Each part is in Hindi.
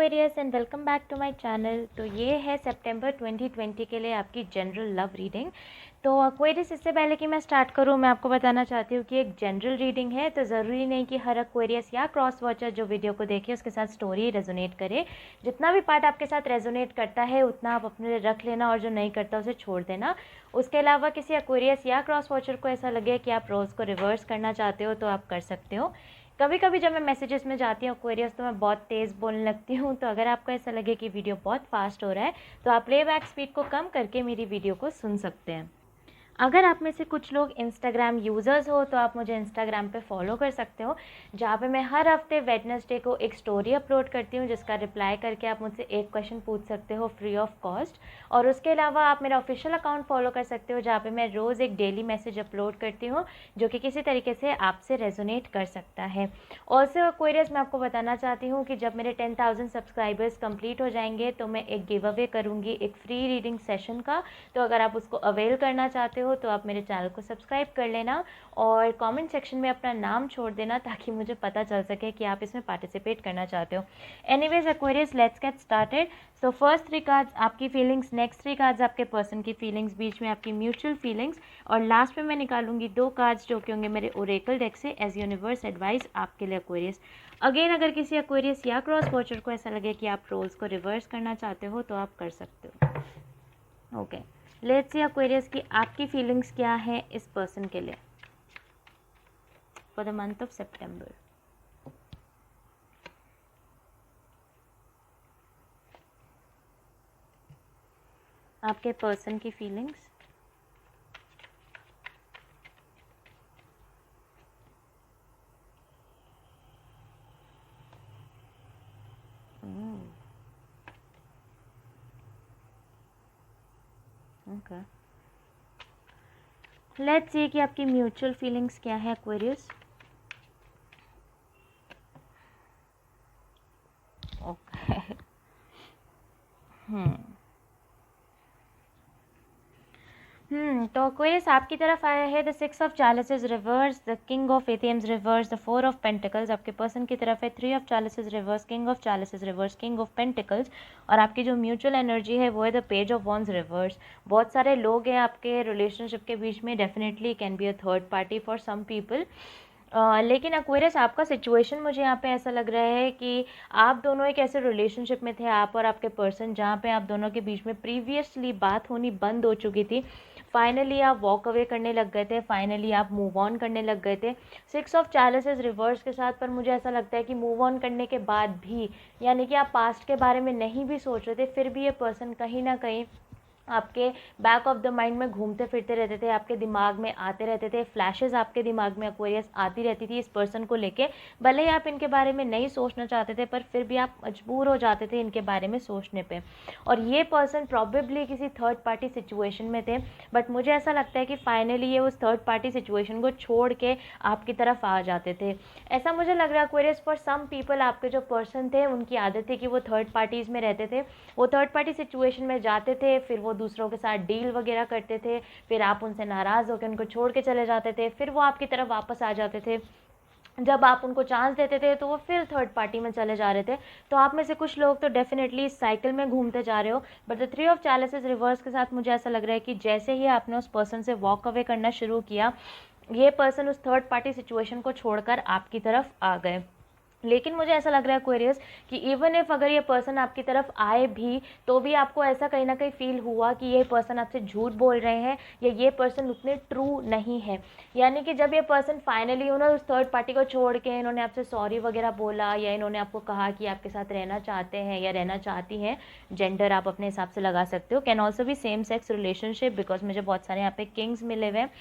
Aquarius and welcome back to my channel. तो ये है सितंबर 2020 के लिए आपकी जनरल लव रीडिंग। तो एक्वेरियस, इससे पहले कि मैं स्टार्ट करूँ, मैं आपको बताना चाहती हूँ कि एक जनरल रीडिंग है, तो ज़रूरी नहीं कि हर एक्वेरियस या क्रॉस वॉचर जो वीडियो को देखे उसके साथ स्टोरी रेजोनेट करे। जितना भी पार्ट आपके साथ रेजोनेट करता है उतना आप अपने लिए रख लेना, और जो नहीं करता उसे छोड़ देना। उसके अलावा किसी एक्वेरियस या क्रॉस वॉचर को ऐसा लगे कि आप रोज़ को रिवर्स करना चाहते हो तो आप कर सकते हो। कभी कभी जब मैं मैसेजेस में जाती हूँ एक्वेरियस तो मैं बहुत तेज़ बोलने लगती हूँ, तो अगर आपको ऐसा लगे कि वीडियो बहुत फास्ट हो रहा है तो आप प्लेबैक स्पीड को कम करके मेरी वीडियो को सुन सकते हैं। अगर आप में से कुछ लोग इंस्टाग्राम यूज़र्स हो तो आप मुझे इंस्टाग्राम पे फॉलो कर सकते हो, जहाँ पे मैं हर हफ्ते वेडनेसडे को एक स्टोरी अपलोड करती हूँ जिसका रिप्लाई करके आप मुझसे एक क्वेश्चन पूछ सकते हो फ्री ऑफ कॉस्ट। और उसके अलावा आप मेरा ऑफिशियल अकाउंट फॉलो कर सकते हो, जहाँ पे मैं रोज़ एक डेली मैसेज अपलोड करती हूँ जो कि किसी तरीके से आपसे रेजोनेट कर सकता है। ऑल्सो एक्वेरियस, मैं आपको बताना चाहती हूँ कि जब मेरे 10,000 सब्सक्राइबर्स कंप्लीट हो जाएंगे तो मैं एक गिव अवे करूँगी एक फ्री रीडिंग सेशन का। तो अगर आप उसको अवेल करना चाहते हो तो आप मेरे चैनल को सब्सक्राइब कर लेना और कमेंट सेक्शन में अपना नाम छोड़ देना, ताकि मुझे पता चल सके कि आप इसमें पार्टिसिपेट करना चाहते हो। Anyways Aquarius, let's get started. So first 3 cards आपकी फीलिंग्स, नेक्स्ट 3 कार्ड्स आपके पर्सन की फीलिंग्स, बीच में आपकी म्यूचुअल फीलिंग्स, और लास्ट में मैं निकालूंगी 2 कार्ड्स जो कि होंगे मेरे ओरेकल डेक से एज यूनिवर्स एडवाइस आपके लिए एक्वेरियस। अगेन, अगर किसी एक्वेरियस या क्रॉस वॉचर को ऐसा लगे कि आप रोल्स को रिवर्स करना चाहते हो तो आप कर सकते हो। ओके, लेट्स सी एक्वेरियस की आपकी फीलिंग्स क्या है इस पर्सन के लिए फॉर द मंथ ऑफ सितंबर। आपके पर्सन की फीलिंग्स। ओके, लेट्स सी कि आपकी म्यूचुअल फीलिंग्स क्या है एक्वेरियस। ओके, तो एक्वेरियस आपकी तरफ आया है the 6 of chalices reversed, the king of athames reversed, the 4 of pentacles. आपके पर्सन की तरफ है 3 of chalices reversed, king of chalices reversed, king of pentacles. और आपकी जो म्यूचुअल एनर्जी है वो है the page of wands reversed. बहुत सारे लोग हैं आपके रिलेशनशिप के बीच में, definitely can be a third party for some people. लेकिन एक्वेरियस, आपका सिचुएशन मुझे यहाँ पे ऐसा लग रहा है कि आप दोनों एक ऐसे रिलेशनशिप में थे, आप और आपके पर्सन, जहाँ पे आप दोनों के बीच में प्रीवियसली बात होनी बंद हो चुकी थी। फाइनली आप वॉक अवे करने लग गए थे, फाइनली आप मूव ऑन करने लग गए थे 6 ऑफ चैलिसेस रिवर्स के साथ। पर मुझे ऐसा लगता है कि मूव ऑन करने के बाद भी, यानी कि आप पास्ट के बारे में नहीं भी सोच रहे थे, फिर भी ये पर्सन कहीं ना कहीं आपके बैक ऑफ द माइंड में घूमते फिरते रहते थे, आपके दिमाग में आते रहते थे, फ्लैशेस आपके दिमाग में एक्वेरियस आती रहती थी इस पर्सन को लेके। भले ही आप इनके बारे में नहीं सोचना चाहते थे, पर फिर भी आप मजबूर हो जाते थे इनके बारे में सोचने पे। और ये पर्सन प्रॉबेबली किसी थर्ड पार्टी सिचुएशन में थे, बट मुझे ऐसा लगता है कि फाइनली ये उस थर्ड पार्टी सिचुएशन को छोड़ के आपकी तरफ आ जाते थे। ऐसा मुझे लग रहा है एक्वेरियस, फॉर सम पीपल आपके जो पर्सन थे उनकी आदत थी कि वो थर्ड पार्टीज़ में रहते थे, वो थर्ड पार्टी सिचुएशन में जाते थे, फिर वो दूसरों के साथ डील वगैरह करते थे, फिर आप उनसे नाराज़ होकर उनको छोड़ के चले जाते थे, फिर वो आपकी तरफ वापस आ जाते थे। जब आप उनको चांस देते थे तो वो फिर थर्ड पार्टी में चले जा रहे थे। तो आप में से कुछ लोग तो डेफिनेटली इस साइकिल में घूमते जा रहे हो। But the 3 of chalices reverse के साथ मुझे ऐसा लग रहा है कि जैसे ही आपने उस पर्सन से वॉक अवे करना शुरू किया, ये पर्सन उस थर्ड पार्टी सिचुएशन को छोड़कर आपकी तरफ आ गए। लेकिन मुझे ऐसा लग रहा है एक्वेरियस कि इवन इफ अगर ये पर्सन आपकी तरफ आए भी, तो भी आपको ऐसा कहीं ना कहीं फील हुआ कि ये पर्सन आपसे झूठ बोल रहे हैं, या ये पर्सन उतने ट्रू नहीं है। यानी कि जब ये पर्सन फाइनली उन्होंने उस थर्ड पार्टी को छोड़ के इन्होंने आपसे सॉरी वगैरह बोला, या इन्होंने आपको कहा कि आपके साथ रहना चाहते हैं या रहना चाहती हैं, जेंडर आप अपने हिसाब से लगा सकते हो, कैन ऑल्सो भी सेम सेक्स रिलेशनशिप, बिकॉज मुझे बहुत सारे यहाँ पे किंग्स मिले हुए हैं।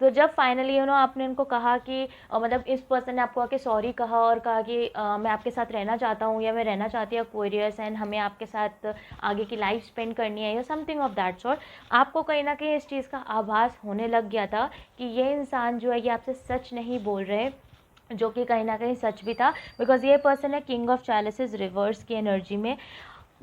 तो जब फाइनली आपने उनको कहा कि मतलब इस पर्सन ने आपको आके सॉरी कहा और कहा कि मैं आपके साथ रहना चाहता हूँ, या मैं रहना चाहती हूँ एक्वेरियस, एंड हमें आपके साथ आगे की लाइफ स्पेंड करनी है, या समथिंग ऑफ दैट सॉर्ट, आपको कहीं ना कहीं इस चीज़ का आभास होने लग गया था कि ये इंसान जो है ये आपसे सच नहीं बोल रहे, जो कि कहीं ना कहीं सच भी था, बिकॉज ये पर्सन है किंग ऑफ चैलिसेस रिवर्स की एनर्जी में।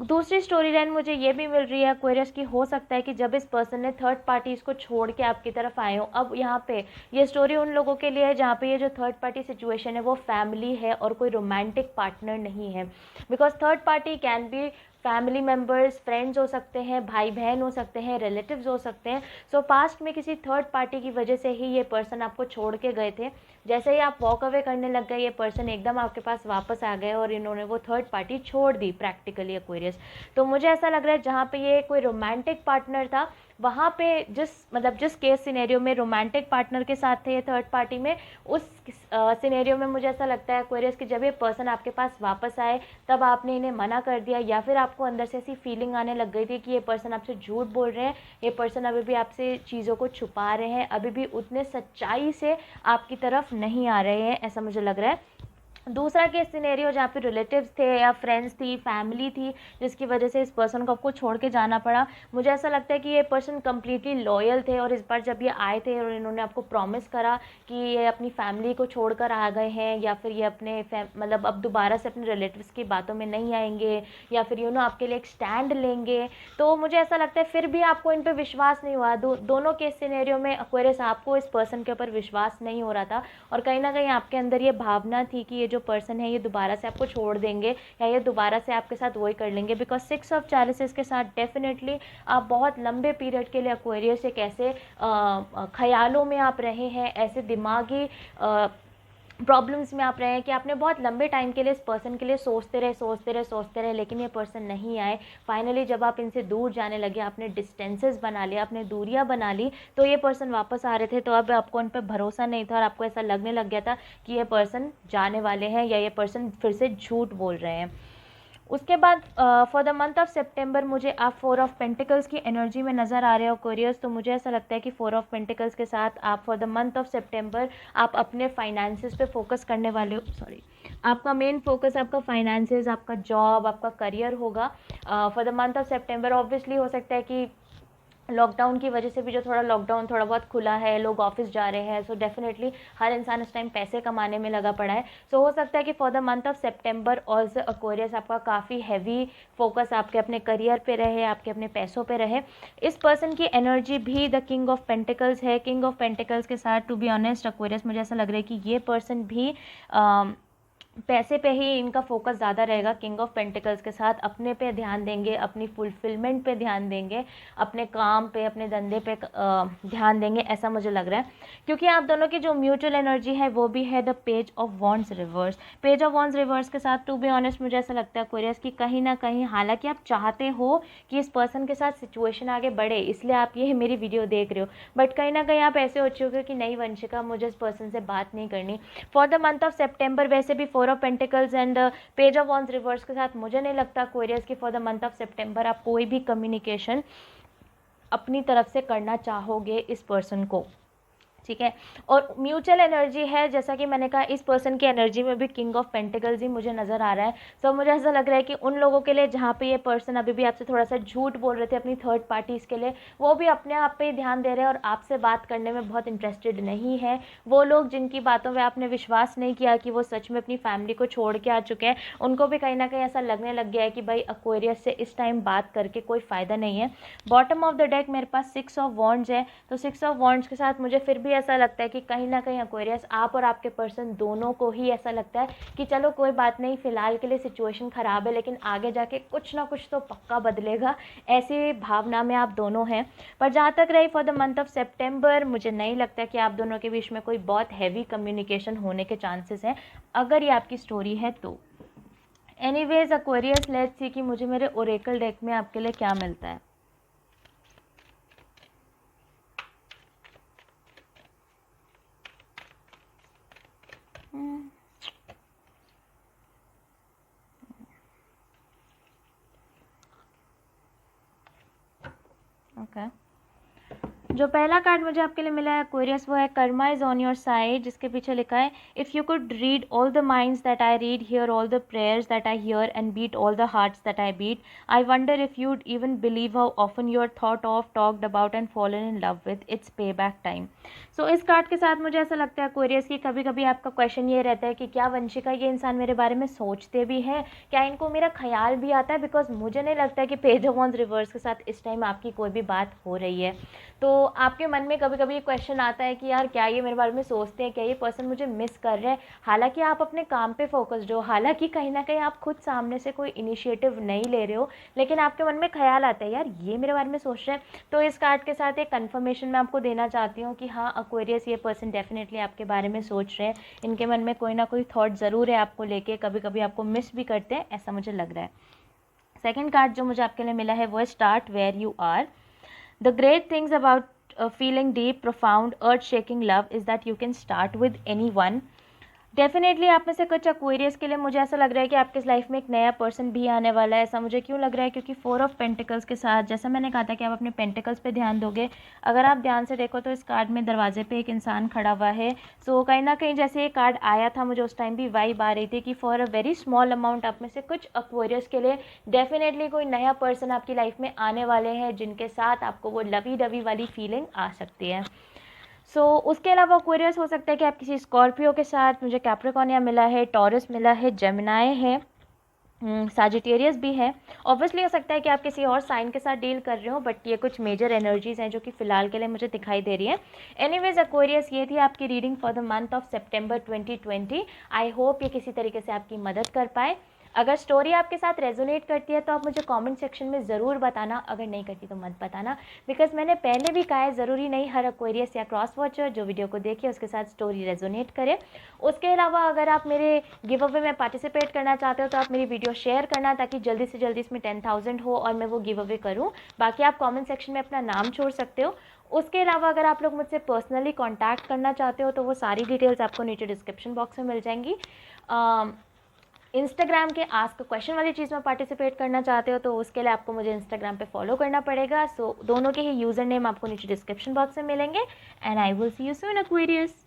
दूसरी स्टोरी लाइन मुझे ये भी मिल रही है एक्वेरियस की, हो सकता है कि जब इस पर्सन ने थर्ड पार्टीज़ को छोड़ के आपकी तरफ आए हो, अब यहाँ पे ये स्टोरी उन लोगों के लिए है जहाँ पे ये जो थर्ड पार्टी सिचुएशन है वो फैमिली है और कोई रोमांटिक पार्टनर नहीं है। Because third party can be family members, friends हो सकते हैं, भाई बहन हो सकते हैं, रिलेटिव्स हो सकते हैं। सो पास्ट में किसी थर्ड पार्टी की वजह से ही ये पर्सन आपको छोड़ के गए थे। जैसे ही आप वॉक अवे करने लग गए, ये पर्सन एकदम आपके पास वापस आ गए और इन्होंने वो थर्ड पार्टी छोड़ दी प्रैक्टिकली एक्वेरियस। तो मुझे ऐसा लग रहा है जहाँ पे ये कोई रोमांटिक पार्टनर था, वहाँ पे जिस केस सिनेरियो में रोमांटिक पार्टनर के साथ थे ये थर्ड पार्टी में, उस सिनेरियो में मुझे ऐसा लगता है एक्वेरियस कि जब ये पर्सन आपके पास वापस आए तब आपने इन्हें मना कर दिया, या फिर आपको अंदर से ऐसी फीलिंग आने लग गई थी कि ये पर्सन आपसे झूठ बोल रहे हैं, ये पर्सन अभी भी आपसे चीज़ों को छुपा रहे हैं, अभी भी उतने सच्चाई से आपकी तरफ नहीं आ रहे हैं, ऐसा मुझे लग रहा है। दूसरा केस सिनेरियो जहाँ पे रिलेटिव्स थे या फ्रेंड्स थी, फैमिली थी, जिसकी वजह से इस पर्सन को आपको छोड़ के जाना पड़ा। मुझे ऐसा लगता है कि ये पर्सन कम्प्लीटली लॉयल थे और इस बार जब ये आए थे और इन्होंने आपको प्रॉमिस करा कि ये अपनी फैमिली को छोड़कर आ गए हैं, या फिर ये अपने मतलब अब दोबारा से अपने रिलेटिव्स की बातों में नहीं आएंगे, या फिर आपके लिए एक स्टैंड लेंगे, तो मुझे ऐसा लगता है फिर भी आपको इन पर विश्वास नहीं हुआ। दोनों केस सिनेरियो में एक्वेरियस आपको इस पर्सन के ऊपर विश्वास नहीं हो रहा था, और कहीं ना कहीं आपके अंदर ये भावना थी कि ये जो पर्सन है ये दोबारा से आपको छोड़ देंगे या ये दोबारा से आपके साथ वही कर लेंगे। बिकॉज 6 ऑफ चैलिसेस के साथ डेफिनेटली आप बहुत लंबे पीरियड के लिए एक्वेरियस एक ऐसे ख्यालों में आप रहे हैं, ऐसे दिमागी प्रॉब्लम्स में आप रहे हैं कि आपने बहुत लंबे टाइम के लिए इस पर्सन के लिए सोचते रहे, लेकिन ये पर्सन नहीं आए। फाइनली जब आप इनसे दूर जाने लगे, आपने डिस्टेंसेस बना लिया, आपने दूरियां बना ली, तो ये पर्सन वापस आ रहे थे, तो अब आपको उन पर भरोसा नहीं था और आपको ऐसा लगने लग गया था कि ये पर्सन जाने वाले हैं या ये पर्सन फिर से झूठ बोल रहे हैं। उसके बाद फॉर द मंथ ऑफ सितंबर मुझे आप 4 ऑफ पेंटिकल्स की एनर्जी में नज़र आ रहे हो कोरियर्स, तो मुझे ऐसा लगता है कि 4 ऑफ पेंटिकल्स के साथ आप फॉर द मंथ ऑफ सितंबर आप अपने फाइनेंसेस पे फोकस करने वाले हो। सॉरी, आपका मेन फोकस आपका फाइनेंसेस, आपका जॉब, आपका करियर होगा for the month of September. Obviously हो सकता है कि लॉकडाउन की वजह से भी जो लॉकडाउन थोड़ा बहुत खुला है, लोग ऑफिस जा रहे हैं, सो डेफिनेटली हर इंसान इस टाइम पैसे कमाने में लगा पड़ा है। सो हो सकता है कि for the month of September also Aquarius आपका काफ़ी हैवी फोकस आपके अपने करियर पे रहे, आपके अपने पैसों पे रहे। इस पर्सन की एनर्जी भी द किंग ऑफ पेंटिकल्स है। किंग ऑफ पेंटिकल्स के साथ टू बी ऑनेस्ट एक्वेरियस मुझे ऐसा लग रहा है कि ये पर्सन भी पैसे पे ही इनका फोकस ज़्यादा रहेगा। किंग ऑफ पेंटिकल्स के साथ अपने पे ध्यान देंगे, अपनी फुलफिलमेंट पे ध्यान देंगे, अपने काम पे, अपने धंधे पे ध्यान देंगे, ऐसा मुझे लग रहा है। क्योंकि आप दोनों की जो म्यूचुअल एनर्जी है वो भी है the page of wands reverse. Page of wands reverse के साथ टू बी ऑनेस्ट मुझे ऐसा लगता है एक्वेरियस कि कहीं ना कहीं, हालांकि आप चाहते हो कि इस पर्सन के साथ सिचुएशन आगे बढ़े, इसलिए आप ये मेरी वीडियो देख रहे हो, बट कहीं ना कहीं आप ऐसे हो चुके हो कि नहीं वंशिका, मुझे इस पर्सन से बात नहीं करनी। फॉर द मंथ ऑफ सितंबर वैसे भी 4 of pentacles and page of wands reverse के साथ मुझे नहीं लगता एक्वेरियस कि फॉर द मंथ ऑफ सितंबर आप कोई भी कम्युनिकेशन अपनी तरफ से करना चाहोगे इस पर्सन को, ठीक है। और म्यूचुअल एनर्जी है, जैसा कि मैंने कहा, इस पर्सन की एनर्जी में भी किंग ऑफ पेंटिकल्स ही मुझे नज़र आ रहा है। सो मुझे ऐसा लग रहा है कि उन लोगों के लिए जहाँ पे ये पर्सन अभी भी आपसे थोड़ा सा झूठ बोल रहे थे अपनी थर्ड पार्टीज़ के लिए, वो भी अपने आप पे ही ध्यान दे रहे हैं और आपसे बात करने में बहुत इंटरेस्टेड नहीं है। वो लोग जिनकी बातों में आपने विश्वास नहीं किया कि वो सच में अपनी फैमिली को छोड़ के आ चुके हैं, उनको भी कहीं ना कहीं ऐसा लगने लग गया है कि भाई एक्वेरियस से इस टाइम बात करके कोई फ़ायदा नहीं है। बॉटम ऑफ द डेक मेरे पास 6 ऑफ वॉन्ड्स है, तो 6 ऑफ वॉन्ड्स के साथ मुझे फिर भी ऐसा लगता है कि कहीं ना कहीं एक्वेरियस आप और आपके पर्सन दोनों को ही ऐसा लगता है कि चलो कोई बात नहीं, फिलहाल के लिए सिचुएशन ख़राब है लेकिन आगे जाके कुछ ना कुछ तो पक्का बदलेगा, ऐसी भावना में आप दोनों हैं। पर जहाँ तक रही फॉर द मंथ ऑफ सितंबर, मुझे नहीं लगता कि आप दोनों के बीच में कोई बहुत हैवी कम्युनिकेशन होने के चांसेस हैं, अगर ये आपकी स्टोरी है तो। एनीवेज एक्वेरियस, लेट्स सी कि मुझे मेरे ओरेकल डेक में आपके लिए क्या मिलता है। ओके, जो पहला कार्ड मुझे आपके लिए मिला है एक्वेरियस, वो है karma is on your side, जिसके पीछे लिखा है if you could read all the minds that I read, hear all the prayers that I hear and beat all the hearts that I beat, I wonder if you'd even believe how often you're thought of, talked about and fallen in love with, it's pay back time. So इस कार्ड के साथ मुझे ऐसा लगता है एक्वेरियस की कभी कभी आपका क्वेश्चन ये रहता है कि क्या वंशिका ये इंसान मेरे बारे में सोचते भी हैं, क्या इनको मेरा ख्याल भी आता है, बिकॉज मुझे नहीं लगता कि पेज ऑफ वांड्स रिवर्स के साथ इस टाइम आपकी कोई भी बात हो रही है। तो आपके मन में कभी कभी ये क्वेश्चन आता है कि यार क्या ये मेरे बारे में सोचते हैं, क्या ये पर्सन मुझे मिस कर रहे हैं, हालांकि आप अपने काम पे फोकस्ड हो, हालांकि कहीं ना कहीं आप खुद सामने से कोई इनिशिएटिव नहीं ले रहे हो, लेकिन आपके मन में ख्याल आता है यार ये मेरे बारे में सोच रहे हैं। तो इस कार्ड के साथ एक कन्फर्मेशन मैं आपको देना चाहती हूँ कि हाँ एक्वेरियस ये पर्सन डेफिनेटली आपके बारे में सोच रहे हैं, इनके मन में कोई ना कोई थॉट ज़रूर है आपको लेके, कभी कभी आपको मिस भी करते हैं, ऐसा मुझे लग रहा है। सेकेंड कार्ड जो मुझे आपके लिए मिला है वो है start where you are. The great things about feeling deep, profound, earth-shaking love is that you can start with anyone. Definitely आप में से कुछ एक्वेरियस के लिए मुझे ऐसा लग रहा है कि आपके इस लाइफ में एक नया पर्सन भी आने वाला है। ऐसा मुझे क्यों लग रहा है, क्योंकि 4 ऑफ पेंटिकल्स के साथ जैसा मैंने कहा था कि आप अपने पेंटिकल्स पे ध्यान दोगे, अगर आप ध्यान से देखो तो इस कार्ड में दरवाजे पे एक इंसान खड़ा हुआ है। सो कहीं ना कहीं जैसे ये कार्ड आया था मुझे उस टाइम भी वाइब आ रही थी कि for a very small amount आप में से कुछ एक्वेरियस के लिए डेफिनेटली कोई नया पर्सन आपकी लाइफ में आने वाले हैं, जिनके साथ आपको वो लवी डवी वाली फीलिंग आ सकती है। उसके अलावा एक्वेरियस हो सकता है कि आप किसी स्कॉर्पियो के साथ, मुझे कैप्रिकॉर्निया मिला है, टॉरस मिला है, जेमिनाई है, साजिटेरियस भी है। ऑब्वियसली हो सकता है कि आप किसी और साइन के साथ डील कर रहे हो, बट ये कुछ मेजर एनर्जीज हैं जो कि फ़िलहाल के लिए मुझे दिखाई दे रही है। एनीवेज एक्वेरियस ये थी आपकी reading for the month of September 2020। I hope ये किसी तरीके से आपकी मदद कर पाए। अगर स्टोरी आपके साथ रेजोनेट करती है तो आप मुझे कमेंट सेक्शन में ज़रूर बताना, अगर नहीं करती तो मत बताना, बिकॉज मैंने पहले भी कहा है ज़रूरी नहीं हर एक्वेरियस या क्रॉस वॉचर जो वीडियो को देखे उसके साथ स्टोरी रेजोनेट करे। उसके अलावा अगर आप मेरे गिव अवे में पार्टिसिपेट करना चाहते हो तो आप मेरी वीडियो शेयर करना, ताकि जल्दी से जल्दी इसमें 10,000 हो और मैं वो गिव अवे करूँ। बाकी आप कॉमेंट सेक्शन में अपना नाम छोड़ सकते हो। उसके अलावा अगर आप लोग मुझसे पर्सनली कॉन्टैक्ट करना चाहते हो तो वो सारी डिटेल्स आपको नीचे डिस्क्रिप्शन बॉक्स में मिल जाएंगी। इंस्टाग्राम के आस्क क्वेश्चन वाली चीज़ में पार्टिसिपेट करना चाहते हो तो उसके लिए आपको मुझे इंस्टाग्राम पे फॉलो करना पड़ेगा। दोनों के ही यूज़र नेम आपको नीचे डिस्क्रिप्शन बॉक्स में मिलेंगे। And I will see you soon Aquarius.